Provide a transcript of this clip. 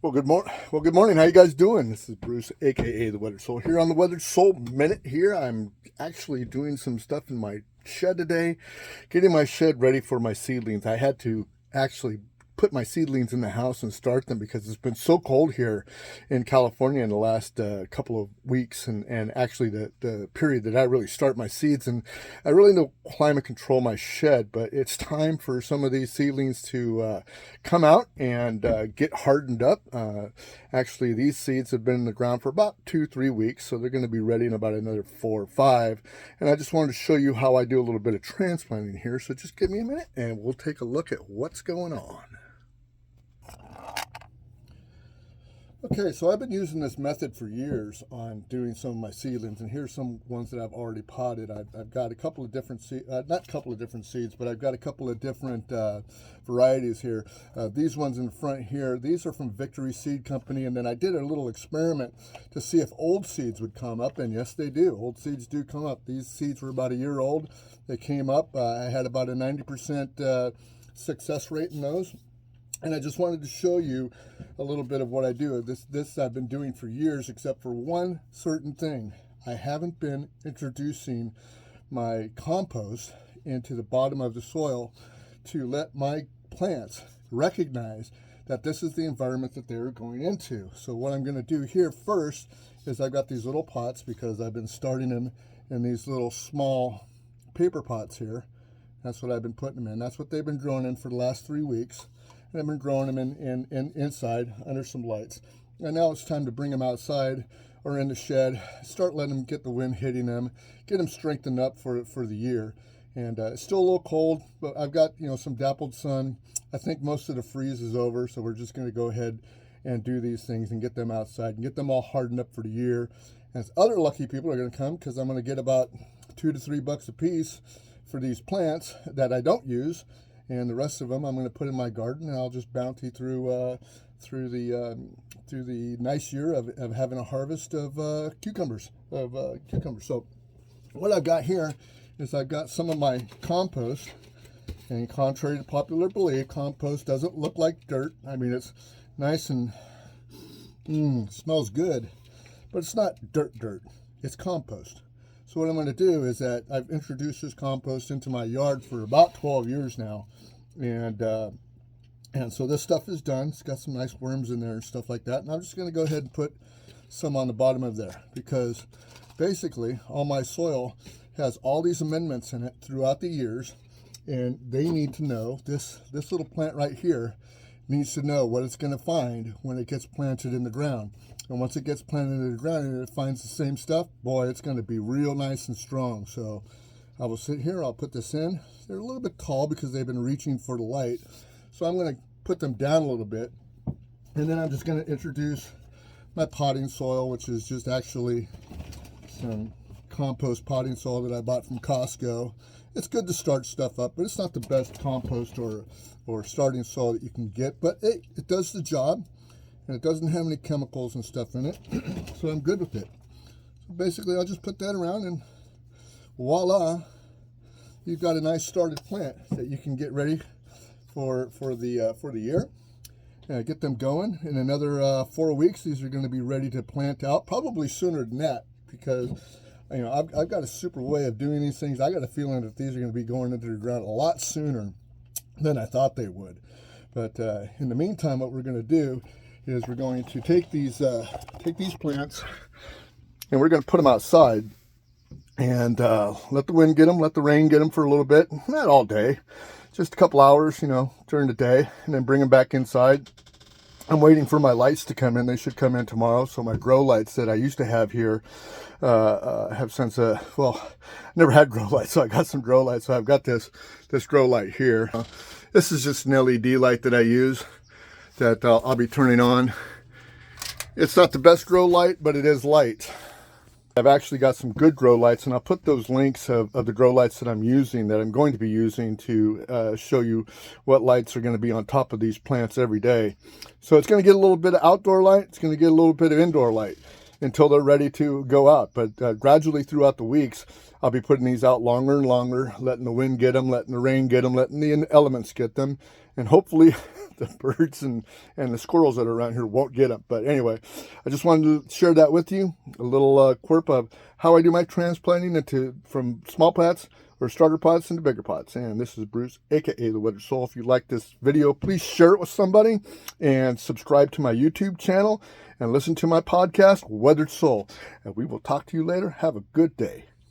Well, good morning. How you guys doing? This is Bruce, aka the Weathered Soul, here on the Weathered Soul Minute. Here, I'm actually doing some stuff in my shed today, getting my shed ready for my seedlings. I had to actually put my seedlings in the house and start them because it's been so cold here in California in the last couple of weeks, and actually the period that I really start my seeds. And I really don't climate control my shed, but it's time for some of these seedlings to come out and get hardened up. Actually, these seeds have been in the ground for about 2-3 weeks, so they're going to be ready in about another 4 or 5. And I just wanted to show you how I do a little bit of transplanting here. So just give me a minute and we'll take a look at what's going on. Okay, so I've been using this method for years on doing some of my seedlings, and here's some ones that I've already potted. I've got a couple of different seeds, not a couple of different seeds, but I've got a couple of different varieties here. These ones in the front here, these are from Victory Seed Company, and then I did a little experiment to see if old seeds would come up, and yes, they do. Old seeds do come up. These seeds were about a year old. They came up. I had about a 90% success rate in those. And I just wanted to show you a little bit of what I do. This I've been doing for years, except for one certain thing. I haven't been introducing my compost into the bottom of the soil to let my plants recognize that this is the environment that they're going into. So what I'm going to do here first is I've got these little pots, because I've been starting them in these little small paper pots here. That's what I've been putting them in. That's what they've been growing in for the last 3 weeks. And I've been growing them in inside under some lights. And now it's time to bring them outside or in the shed, start letting them get the wind hitting them, get them strengthened up for the year. And it's still a little cold, but I've got some dappled sun. I think most of the freeze is over, so we're just going to go ahead and do these things and get them outside and get them all hardened up for the year. And other lucky people are going to come, because I'm going to get about $2 to $3 a piece for these plants that I don't use. And the rest of them I'm going to put in my garden, and I'll just bounty through the nice year of having a harvest of cucumbers. So what I've got here is I've got some of my compost, and contrary to popular belief, compost doesn't look like dirt. I mean, it's nice and smells good, but it's not dirt. It's compost. So what I'm going to do is that I've introduced this compost into my yard for about 12 years now. And so this stuff is done. It's got some nice worms in there and stuff like that. And I'm just going to go ahead and put some on the bottom of there, because basically all my soil has all these amendments in it throughout the years. And they need to know, this little plant right here needs to know what it's going to find when it gets planted in the ground. And once it gets planted in the ground and it finds the same stuff, boy, it's going to be real nice and strong. So I will sit here, I'll put this in. They're a little bit tall because they've been reaching for the light. So I'm going to put them down a little bit. And then I'm just going to introduce my potting soil, which is just actually some compost potting soil that I bought from Costco. It's good to start stuff up, but it's not the best compost or starting soil that you can get. But it does the job. And it doesn't have any chemicals and stuff in it, so I'm good with it. So basically, I'll just put that around, and voila, you've got a nice started plant that you can get ready for the year. Get them going. In another 4 weeks, these are going to be ready to plant out, probably sooner than that, because I've got a super way of doing these things. I got a feeling that these are going to be going into the ground a lot sooner than I thought they would. But in the meantime, what we're going to do is we're going to take these plants, and we're going to put them outside and let the wind get them, let the rain get them for a little bit, not all day, just a couple hours, during the day, and then bring them back inside. I'm waiting for my lights to come in. They should come in tomorrow. So my grow lights that I used to have here have since, never had grow lights, so I got some grow lights. So I've got this grow light here. This is just an LED light that I use, that I'll be turning on. It's not the best grow light, but it is light. I've actually got some good grow lights, and I'll put those links of the grow lights that I'm using, that I'm going to be using, to show you what lights are going to be on top of these plants every day. So it's going to get a little bit of outdoor light, it's going to get a little bit of indoor light. until they're ready to go out. But gradually throughout the weeks, I'll be putting these out longer and longer, letting the wind get them, letting the rain get them, letting the elements get them. And hopefully the birds and the squirrels that are around here won't get them. But anyway, I just wanted to share that with you, a little quirk of how I do my transplanting from small pots or starter pots into bigger pots. And this is Bruce, aka The Weathered Soul. If you like this video, please share it with somebody and subscribe to my YouTube channel and listen to my podcast, Weathered Soul. And we will talk to you later. Have a good day.